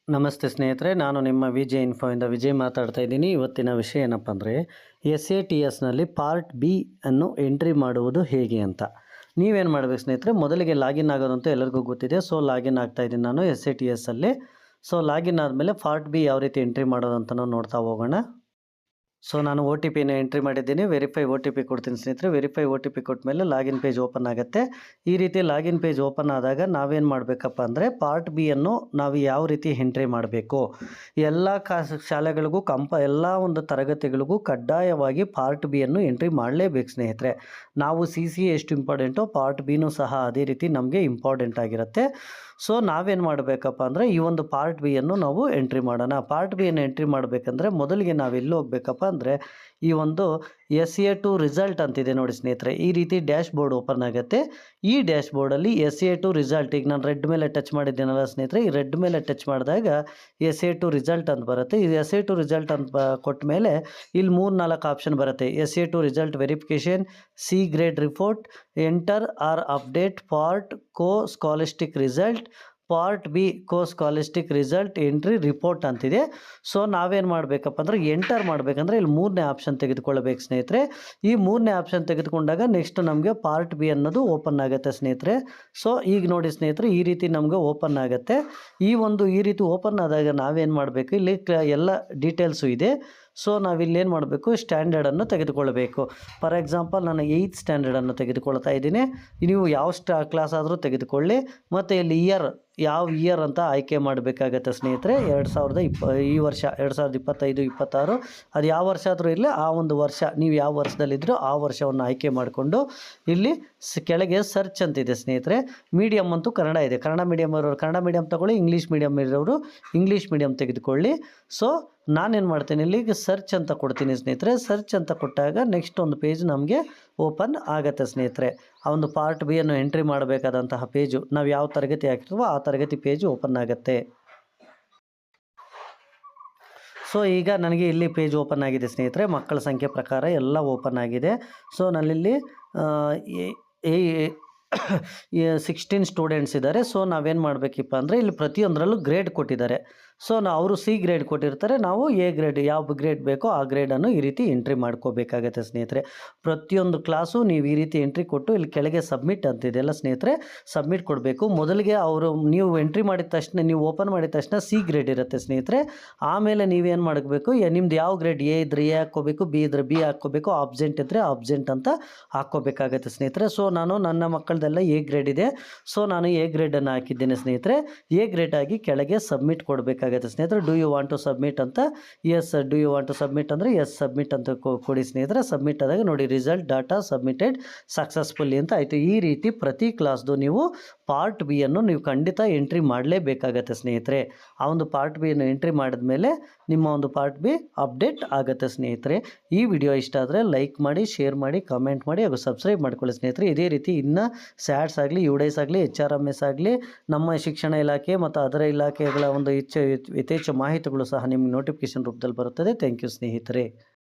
ನಮಸ್ತೆ ಸ್ನೇಹಿತರೆ, ನಾನು ನಿಮ್ಮ ವಿಜಯ್ ಇನ್ಫೋಯಿಂದ ವಿಜಯ್ ಮಾತಾಡ್ತಾ ಇದ್ದೀನಿ. ಇವತ್ತಿನ ವಿಷಯ ಏನಪ್ಪ ಅಂದರೆ SATSನಲ್ಲಿ ಪಾರ್ಟ್ ಬಿ ಅನ್ನು ಎಂಟ್ರಿ ಮಾಡುವುದು ಹೇಗೆ ಅಂತ. ನೀವೇನು ಮಾಡಬೇಕು ಸ್ನೇಹಿತರೆ, ಮೊದಲಿಗೆ ಲಾಗಿನ್ ಆಗೋದಂತೂ ಎಲ್ಲರಿಗೂ ಗೊತ್ತಿದೆ. ಸೊ ಲಾಗಿನ್ ಆಗ್ತಾ ಇದ್ದೀನಿ ನಾನು SATSಲ್ಲಿ. ಸೊ ಲಾಗಿನ್ ಆದಮೇಲೆ ಪಾರ್ಟ್ ಬಿ ಯಾವ ರೀತಿ ಎಂಟ್ರಿ ಮಾಡೋದು ಅಂತ ನಾವು ನೋಡ್ತಾ ಹೋಗೋಣ. ಸೊ ನಾನು OTPನ ಎಂಟ್ರಿ ಮಾಡಿದ್ದೀನಿ. ವೆರಿಫೈ OTP ಕೊಡ್ತೀನಿ ಸ್ನೇಹಿತರೆ. ವೆರಿಫೈ OTP ಕೊಟ್ಟ ಮೇಲೆ ಲಾಗಿನ್ ಪೇಜ್ ಓಪನ್ ಆಗುತ್ತೆ. ಈ ರೀತಿ ಲಾಗಿನ್ ಪೇಜ್ ಓಪನ್ ಆದಾಗ ನಾವೇನು ಮಾಡಬೇಕಪ್ಪ ಅಂದರೆ ಪಾರ್ಟ್ ಬಿ ಅನ್ನು ನಾವು ಯಾವ ರೀತಿ ಎಂಟ್ರಿ ಮಾಡಬೇಕು. ಎಲ್ಲ ಶಾಲೆಗಳಿಗೂ ಎಲ್ಲ ಒಂದು ತರಗತಿಗಳಿಗೂ ಕಡ್ಡಾಯವಾಗಿ ಪಾರ್ಟ್ ಬಿ ಅನ್ನು ಎಂಟ್ರಿ ಮಾಡಲೇಬೇಕು ಸ್ನೇಹಿತರೆ. ನಾವು CC ಎಷ್ಟು ಇಂಪಾರ್ಟೆಂಟೋ ಪಾರ್ಟ್ ಬಿನೂ ಸಹ ಅದೇ ರೀತಿ ನಮಗೆ ಇಂಪಾರ್ಟೆಂಟ್ ಆಗಿರುತ್ತೆ. ಸೊ ನಾವೇನು ಮಾಡಬೇಕಪ್ಪ ಅಂದರೆ ಈ ಒಂದು ಪಾರ್ಟ್ ಬಿ ಅನ್ನು ನಾವು ಎಂಟ್ರಿ ಮಾಡೋಣ. ಪಾರ್ಟ್ ಬಿಯನ್ನು ಎಂಟ್ರಿ ಮಾಡಬೇಕಂದ್ರೆ ಮೊದಲಿಗೆ ನಾವು ಎಲ್ಲಿ ಹೋಗ್ಬೇಕಪ್ಪ ಅಂದರೆ ಈ ಒಂದು SA2 ರಿಸಲ್ಟ್ ಅಂತಿದೆ ನೋಡಿ ಸ್ನೇಹಿತರೆ. ಈ ರೀತಿ ಡ್ಯಾಶ್ ಬೋರ್ಡ್ ಓಪನ್ ಆಗುತ್ತೆ. ಈ ಡ್ಯಾಶ್ ಬೋರ್ಡಲ್ಲಿ SA2 ರಿಸಲ್ಟ್, ಈಗ ನಾನು ರೆಡ್ ಮೇಲೆ ಟಚ್ ಮಾಡಿದ್ದೀನಲ್ಲ ಸ್ನೇಹಿತರೆ, ಈ ರೆಡ್ ಮೇಲೆ ಟಚ್ ಮಾಡಿದಾಗ SA2 ರಿಸಲ್ಟ್ ಅಂತ ಬರುತ್ತೆ. ಈ SA2 ರಿಸಲ್ಟ್ ಅಂತ ಕೊಟ್ಟ ಮೇಲೆ ಇಲ್ಲಿ 3-4 ಆಪ್ಷನ್ ಬರುತ್ತೆ. SA2 result verification, C grade report, enter or update part co scholastic result, part B co scholastic result entry report ಅಂತಿದೆ. ಸೊ ನಾವೇನು ಮಾಡಬೇಕಪ್ಪ ಅಂದರೆ ಎಂಟರ್ ಮಾಡಬೇಕಂದ್ರೆ ಇಲ್ಲಿ 3ನೇ ಆಪ್ಷನ್ ತೆಗೆದುಕೊಳ್ಳಬೇಕು ಸ್ನೇಹಿತರೆ. ಈ 3ನೇ ಆಪ್ಷನ್ ತೆಗೆದುಕೊಂಡಾಗ ನೆಕ್ಸ್ಟ್ ನಮಗೆ ಪಾರ್ಟ್ ಬಿ ಅನ್ನೋದು ಓಪನ್ ಆಗುತ್ತೆ ಸ್ನೇಹಿತರೆ. ಸೊ ಈಗ ನೋಡಿ ಸ್ನೇಹಿತರೆ, ಈ ರೀತಿ ನಮಗೆ ಓಪನ್ ಆಗುತ್ತೆ. ಈ ರೀತಿ ಓಪನ್ ಆದಾಗ ನಾವೇನು ಮಾಡಬೇಕು, ಇಲ್ಲಿ ಎಲ್ಲ ಡೀಟೇಲ್ಸು ಇದೆ. ಸೊ ನಾವಿಲ್ಲೇನು ಮಾಡಬೇಕು, ಸ್ಟ್ಯಾಂಡರ್ಡನ್ನು ತೆಗೆದುಕೊಳ್ಬೇಕು. ಫಾರ್ ಎಕ್ಸಾಂಪಲ್ ನಾನು 8th ಸ್ಟ್ಯಾಂಡರ್ಡನ್ನು ತೆಗೆದುಕೊಳ್ತಾ ಇದ್ದೀನಿ. ನೀವು ಯಾವ ಕ್ಲಾಸ್ ಆದರೂ ತೆಗೆದುಕೊಳ್ಳಿ. ಮತ್ತು ಇಲ್ಲಿ ಯಾವ ಇಯರ್ ಅಂತ ಆಯ್ಕೆ ಮಾಡಬೇಕಾಗತ್ತೆ ಸ್ನೇಹಿತರೆ. ಈ ವರ್ಷ 2025-26 ಅದು ಯಾವ ವರ್ಷ ಆದರೂ ಇರಲಿ, ಆ ಒಂದು ವರ್ಷ ನೀವು ಯಾವ ವರ್ಷದಲ್ಲಿದ್ದರೂ ಆ ವರ್ಷವನ್ನು ಆಯ್ಕೆ ಮಾಡಿಕೊಂಡು ಇಲ್ಲಿ ಕೆಳಗೆ ಸರ್ಚ್ ಅಂತಿದೆ ಸ್ನೇಹಿತರೆ. ಮೀಡಿಯಮ್ ಅಂತೂ ಕನ್ನಡ ಇದೆ. ಕನ್ನಡ ಮೀಡಿಯಮ್ ಇರೋರು ಕನ್ನಡ ಮೀಡಿಯಮ್ ತಗೊಳ್ಳಿ, ಇಂಗ್ಲೀಷ್ ಮೀಡಿಯಮ್ ಇರೋರು ಇಂಗ್ಲೀಷ್ ಮೀಡಿಯಮ್ ತೆಗೆದುಕೊಳ್ಳಿ. ಸೊ ನಾನೇನು ಮಾಡ್ತೀನಿ, ಇಲ್ಲಿಗೆ ಸರ್ಚ್ ಅಂತ ಕೊಡ್ತೀನಿ ಸ್ನೇಹಿತರೆ. ಸರ್ಚ್ ಅಂತ ಕೊಟ್ಟಾಗ ನೆಕ್ಸ್ಟ್ ಒಂದು ಪೇಜ್ ನಮಗೆ ಓಪನ್ ಆಗುತ್ತೆ ಸ್ನೇಹಿತರೆ. ಆ ಒಂದು ಪಾರ್ಟ್ ಬಿ ಅನ್ನು ಎಂಟ್ರಿ ಮಾಡಬೇಕಾದಂತಹ ಪೇಜು, ನಾವು ಯಾವ ತರಗತಿ ಹಾಕಿರ್ತೀವೋ ಆ ತರಗತಿ ಪೇಜು ಓಪನ್ ಆಗುತ್ತೆ. ಸೊ ಈಗ ನನಗೆ ಇಲ್ಲಿ ಪೇಜ್ ಓಪನ್ ಆಗಿದೆ ಸ್ನೇಹಿತರೆ. ಮಕ್ಕಳ ಸಂಖ್ಯೆ ಪ್ರಕಾರ ಎಲ್ಲ ಓಪನ್ ಆಗಿದೆ. ಸೊ ನನ್ನಿಲ್ಲಿ 16 ಸ್ಟೂಡೆಂಟ್ಸ್ ಇದ್ದಾರೆ. ಸೊ ನಾವೇನು ಮಾಡಬೇಕಪ್ಪ ಅಂದರೆ ಇಲ್ಲಿ ಪ್ರತಿಯೊಂದರಲ್ಲೂ ಗ್ರೇಡ್ ಕೊಟ್ಟಿದ್ದಾರೆ. ಸೊ ಅವರು C ಗ್ರೇಡ್ ಕೊಟ್ಟಿರ್ತಾರೆ, ನಾವು A ಗ್ರೇಡ್, ಯಾವ ಗ್ರೇಡ್ ಬೇಕೋ ಆ ಗ್ರೇಡನ್ನು ಈ ರೀತಿ ಎಂಟ್ರಿ ಮಾಡ್ಕೋಬೇಕಾಗತ್ತೆ ಸ್ನೇಹಿತರೆ. ಪ್ರತಿಯೊಂದು ಕ್ಲಾಸು ನೀವು ಈ ರೀತಿ ಎಂಟ್ರಿ ಕೊಟ್ಟು ಇಲ್ಲಿ ಕೆಳಗೆ ಸಬ್ಮಿಟ್ ಅಂತಿದೆಯಲ್ಲ ಸ್ನೇಹಿತರೆ, ಸಬ್ಮಿಟ್ ಕೊಡಬೇಕು. ಮೊದಲಿಗೆ ನೀವು ಎಂಟ್ರಿ ಮಾಡಿದ ತಕ್ಷಣ, ನೀವು ಓಪನ್ ಮಾಡಿದ ತಕ್ಷಣ C ಗ್ರೇಡ್ ಇರುತ್ತೆ ಸ್ನೇಹಿತರೆ. ಆಮೇಲೆ ನೀವೇನು ಮಾಡಬೇಕು, ನಿಮ್ದು ಯಾವ ಗ್ರೇಡ್ A ಇದ್ರೆ A ಹಾಕ್ಕೋಬೇಕು, B ಇದ್ರೆ B ಹಾಕ್ಕೋಬೇಕು, ಆಬ್ಸೆಂಟ್ ಇದ್ದರೆ ಆಬ್ಸೆಂಟ್ ಅಂತ ಹಾಕ್ಕೋಬೇಕಾಗತ್ತೆ ಸ್ನೇಹಿತರೆ. ಸೊ ನಾನು ನನ್ನ ಮಕ್ಕಳದೆಲ್ಲ A ಗ್ರೇಡ್ ಇದೆ. ಸೊ ನಾನು A ಗ್ರೇಡನ್ನು ಹಾಕಿದ್ದೇನೆ ಸ್ನೇಹಿತರೆ. A ಗ್ರೇಡ್ ಆಗಿ ಕೆಳಗೆ ಸಬ್ಮಿಟ್ ಕೊಡಬೇಕಾಗುತ್ತೆ ಸ್ನೇಹಿತರೆ. Do you want to submit ಅಂತ, yes do you want to submit ಅಂದರೆ ಎಸ್ ಸಬ್ಮಿಟ್ ಅಂತ ಕೊಡಿ ಸ್ನೇಹಿತರೆ. ಸಬ್ಮಿಟ್ ಆದಾಗ ನೋಡಿ ರಿಸಲ್ಟ್ ಡಾಟಾ ಸಬ್ಮಿಟೆಡ್ ಸಕ್ಸಸ್ಫುಲ್ಲಿ ಅಂತ ಆಯಿತು. ಈ ರೀತಿ ಪ್ರತಿ ಕ್ಲಾಸ್ದು ನೀವು ಪಾರ್ಟ್ ಬಿ ಅನ್ನು ನೀವು ಖಂಡಿತ ಎಂಟ್ರಿ ಮಾಡಲೇಬೇಕಾಗತ್ತೆ ಸ್ನೇಹಿತರೆ. ಆ ಒಂದು ಪಾರ್ಟ್ ಬಿಯನ್ನು ಎಂಟ್ರಿ ಮಾಡಿದ ಮೇಲೆ ನಿಮ್ಮ ಒಂದು ಪಾರ್ಟ್ ಬಿ ಅಪ್ಡೇಟ್ ಆಗುತ್ತೆ ಸ್ನೇಹಿತರೆ. ಈ ವಿಡಿಯೋ ಇಷ್ಟ ಆದರೆ ಲೈಕ್ ಮಾಡಿ, ಶೇರ್ ಮಾಡಿ, ಕಮೆಂಟ್ ಮಾಡಿ ಹಾಗೂ ಸಬ್ಸ್ಕ್ರೈಬ್ ಮಾಡ್ಕೊಳ್ಳಿ ಸ್ನೇಹಿತರೆ. ಇದೇ ರೀತಿ ಇನ್ನು ಸ್ಯಾಟ್ಸ್ ಆಗಲಿ, UDIS ಆಗಲಿ, HRMS ಆಗಲಿ, ನಮ್ಮ ಶಿಕ್ಷಣ ಇಲಾಖೆ ಮತ್ತು ಅದರ ಇಲಾಖೆಗಳ ಒಂದು ಯಥೇಚ್ಛ ಮಾಹಿತಿಗಳು ಸಹ ನಿಮಗೆ ನೋಟಿಫಿಕೇಶನ್ ರೂಪದಲ್ಲಿ ಬರುತ್ತದೆ. ಥ್ಯಾಂಕ್ ಯು ಸ್ನೇಹಿತರೆ.